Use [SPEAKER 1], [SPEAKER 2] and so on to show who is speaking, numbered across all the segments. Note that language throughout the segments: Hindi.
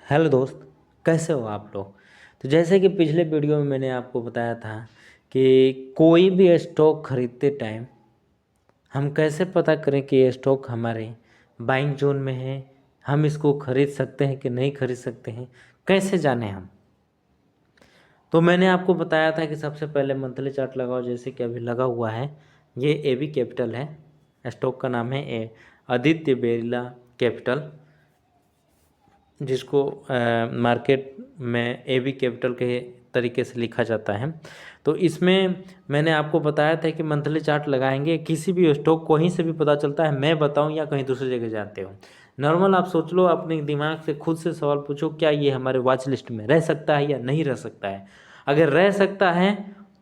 [SPEAKER 1] हेलो दोस्त, कैसे हो आप लोग। तो जैसे कि पिछले वीडियो में मैंने आपको बताया था कि कोई भी स्टॉक खरीदते टाइम हम कैसे पता करें कि ये स्टॉक हमारे बाइंग जोन में है, हम इसको खरीद सकते हैं कि नहीं खरीद सकते हैं, कैसे जाने हम। तो मैंने आपको बताया था कि सबसे पहले मंथली चार्ट लगाओ, जैसे कि अभी लगा हुआ है। ये एबी कैपिटल है, स्टॉक का नाम है आदित्य बिरला कैपिटल, जिसको मार्केट में एबी कैपिटल के तरीके से लिखा जाता है। तो इसमें मैंने आपको बताया था कि मंथली चार्ट लगाएंगे, किसी भी स्टॉक को कहीं से भी पता चलता है, मैं बताऊं या कहीं दूसरी जगह जाते हो। नॉर्मल आप सोच लो, अपने दिमाग से खुद से सवाल पूछो, क्या ये हमारे वॉच लिस्ट में रह सकता है या नहीं रह सकता है। अगर रह सकता है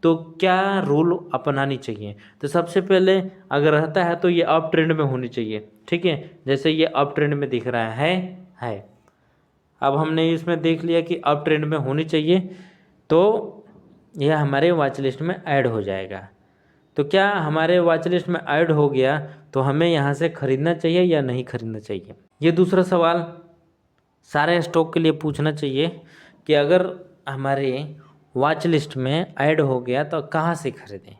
[SPEAKER 1] तो क्या रूल अपनानी चाहिए। तो सबसे पहले अगर रहता है तो ये अप ट्रेंड में होनी चाहिए, ठीक है। जैसे ये अप ट्रेंड में दिख रहा है। अब हमने इसमें देख लिया कि अप ट्रेंड में होनी चाहिए, तो यह हमारे वॉच लिस्ट में ऐड हो जाएगा। तो क्या हमारे वॉच लिस्ट में ऐड हो गया तो हमें यहाँ से खरीदना चाहिए या नहीं खरीदना चाहिए। ये दूसरा सवाल सारे स्टॉक के लिए पूछना चाहिए कि अगर हमारे वॉच लिस्ट में ऐड हो गया तो कहाँ से खरीदें,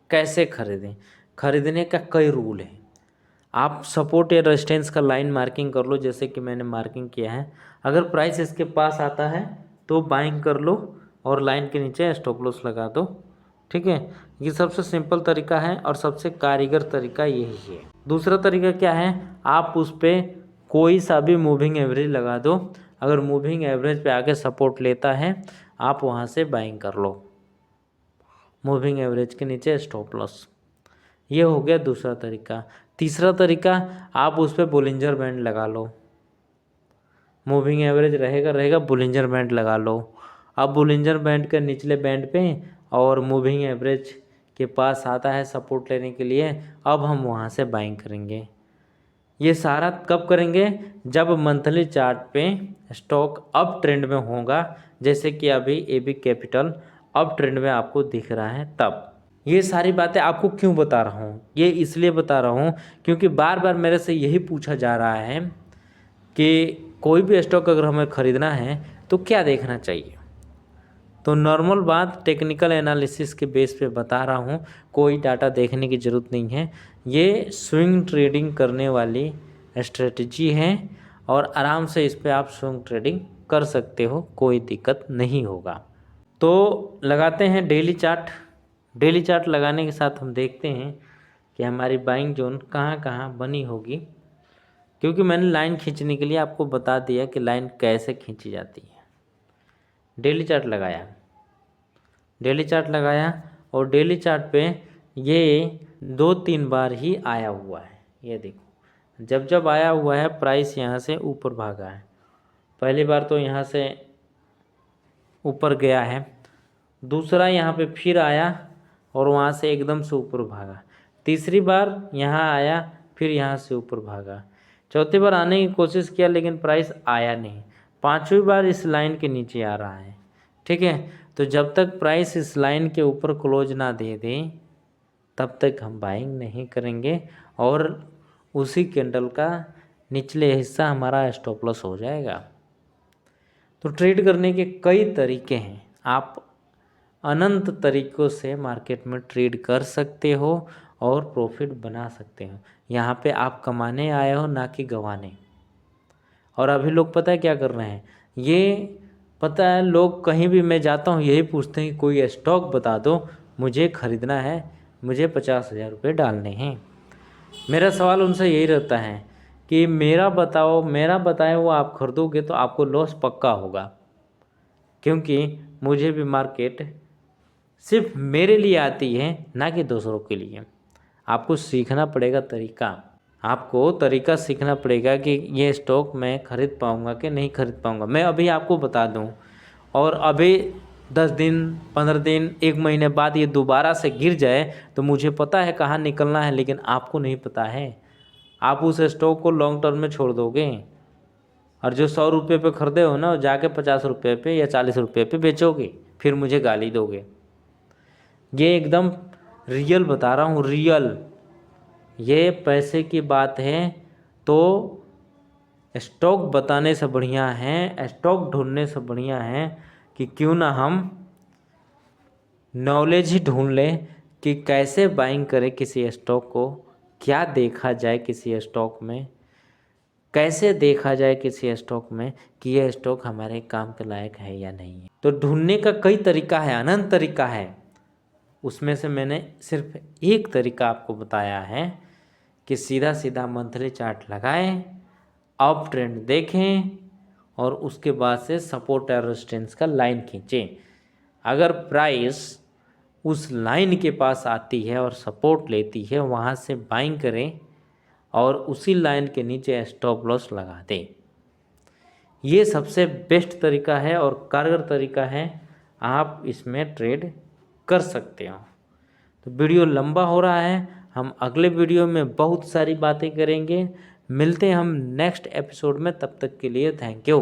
[SPEAKER 1] कैसे खरीदें। खरीदने का कई रूल है। आप सपोर्ट या रेजिस्टेंस का लाइन मार्किंग कर लो, जैसे कि मैंने मार्किंग किया है। अगर प्राइस इसके पास आता है तो बाइंग कर लो और लाइन के नीचे स्टॉप लॉस लगा दो, ठीक है। ये सबसे सिंपल तरीका है और सबसे कारीगर तरीका यही है। दूसरा तरीका क्या है, आप उस पर कोई सा भी मूविंग एवरेज लगा दो। अगर मूविंग एवरेज पे आके सपोर्ट लेता है, आप वहाँ से बाइंग कर लो, मूविंग एवरेज के नीचे स्टॉप लॉस। ये हो गया दूसरा तरीका। तीसरा तरीका, आप उस पर बोलिंजर बैंड लगा लो। मूविंग एवरेज रहेगा बोलिंजर बैंड लगा लो। अब बोलिंजर बैंड के निचले बैंड पे और मूविंग एवरेज के पास आता है सपोर्ट लेने के लिए, अब हम वहाँ से बाइंग करेंगे। ये सारा कब करेंगे, जब मंथली चार्ट पे स्टॉक अप ट्रेंड में होगा, जैसे कि अभी एबी कैपिटल अप ट्रेंड में आपको दिख रहा है तब। ये सारी बातें आपको क्यों बता रहा हूँ, ये इसलिए बता रहा हूँ क्योंकि बार बार मेरे से यही पूछा जा रहा है कि कोई भी स्टॉक अगर हमें ख़रीदना है तो क्या देखना चाहिए। तो नॉर्मल बात टेक्निकल एनालिसिस के बेस पे बता रहा हूँ, कोई डाटा देखने की ज़रूरत नहीं है। ये स्विंग ट्रेडिंग करने वाली स्ट्रेटजी है और आराम से इस पर आप स्विंग ट्रेडिंग कर सकते हो, कोई दिक्कत नहीं होगा। तो लगाते हैं डेली चार्ट। डेली चार्ट लगाने के साथ हम देखते हैं कि हमारी बाइंग जोन कहाँ कहाँ बनी होगी, क्योंकि मैंने लाइन खींचने के लिए आपको बता दिया कि लाइन कैसे खींची जाती है। डेली चार्ट लगाया, डेली चार्ट लगाया और डेली चार्ट पे ये 2-3 बार ही आया हुआ है। ये देखो, जब जब आया हुआ है प्राइस यहाँ से ऊपर भागा है। पहली बार तो यहाँ से ऊपर गया है, दूसरा यहाँ पे फिर आया और वहाँ से एकदम से ऊपर भागा, तीसरी बार यहाँ आया फिर यहाँ से ऊपर भागा, चौथी बार आने की कोशिश किया लेकिन प्राइस आया नहीं, पांचवी बार इस लाइन के नीचे आ रहा है, ठीक है। तो जब तक प्राइस इस लाइन के ऊपर क्लोज ना दे दे तब तक हम बाइंग नहीं करेंगे और उसी कैंडल का निचले हिस्सा हमारा स्टॉप लॉस हो जाएगा। तो ट्रेड करने के कई तरीके हैं, आप अनंत तरीक़ों से मार्केट में ट्रेड कर सकते हो और प्रॉफिट बना सकते हो। यहाँ पे आप कमाने आए हो, ना कि गंवाने। और अभी लोग पता है क्या कर रहे हैं, ये पता है लोग कहीं भी मैं जाता हूँ यही पूछते हैं कि कोई स्टॉक बता दो, मुझे ख़रीदना है, मुझे 50,000 रुपये डालने हैं। मेरा सवाल उनसे यही रहता है कि मेरा बताओ, मेरा बताए हुआ आप खरीदोगे तो आपको लॉस पक्का होगा, क्योंकि मुझे भी मार्केट सिर्फ मेरे लिए आती है, ना कि दूसरों के लिए। आपको सीखना पड़ेगा तरीका, आपको तरीका सीखना पड़ेगा कि ये स्टॉक मैं खरीद पाऊँगा कि नहीं खरीद पाऊँगा। मैं अभी आपको बता दूँ और अभी 10 दिन 15 दिन 1 महीने बाद ये दोबारा से गिर जाए तो मुझे पता है कहाँ निकलना है, लेकिन आपको नहीं पता है। आप उस स्टॉक को लॉन्ग टर्म में छोड़ दोगे और जो 100 रुपये पे खरीदे हो ना, जाके 50 रुपये पे या 40 रुपये पे बेचोगे, फिर मुझे गाली दोगे। ये एकदम रियल बता रहा हूँ, रियल। ये पैसे की बात है तो स्टॉक बताने से बढ़िया है, स्टॉक ढूंढने से बढ़िया है कि क्यों ना हम नॉलेज ही ढूंढ लें कि कैसे बाइंग करें किसी स्टॉक को, क्या देखा जाए किसी स्टॉक में, कैसे देखा जाए किसी स्टॉक में कि यह स्टॉक हमारे काम के लायक है या नहीं है। तो ढूंढने का कई तरीका है, अनंत तरीका है। उसमें से मैंने सिर्फ एक तरीका आपको बताया है कि सीधा सीधा मंथली चार्ट लगाएं, अप ट्रेंड देखें और उसके बाद से सपोर्ट और रेजिस्टेंस का लाइन खींचें। अगर प्राइस उस लाइन के पास आती है और सपोर्ट लेती है, वहाँ से बाइंग करें और उसी लाइन के नीचे स्टॉप लॉस लगा दें। ये सबसे बेस्ट तरीका है और कारगर तरीका है, आप इसमें ट्रेड कर सकते हो। तो वीडियो लंबा हो रहा है, हम अगले वीडियो में बहुत सारी बातें करेंगे। मिलते हैं हम नेक्स्ट एपिसोड में, तब तक के लिए थैंक यू।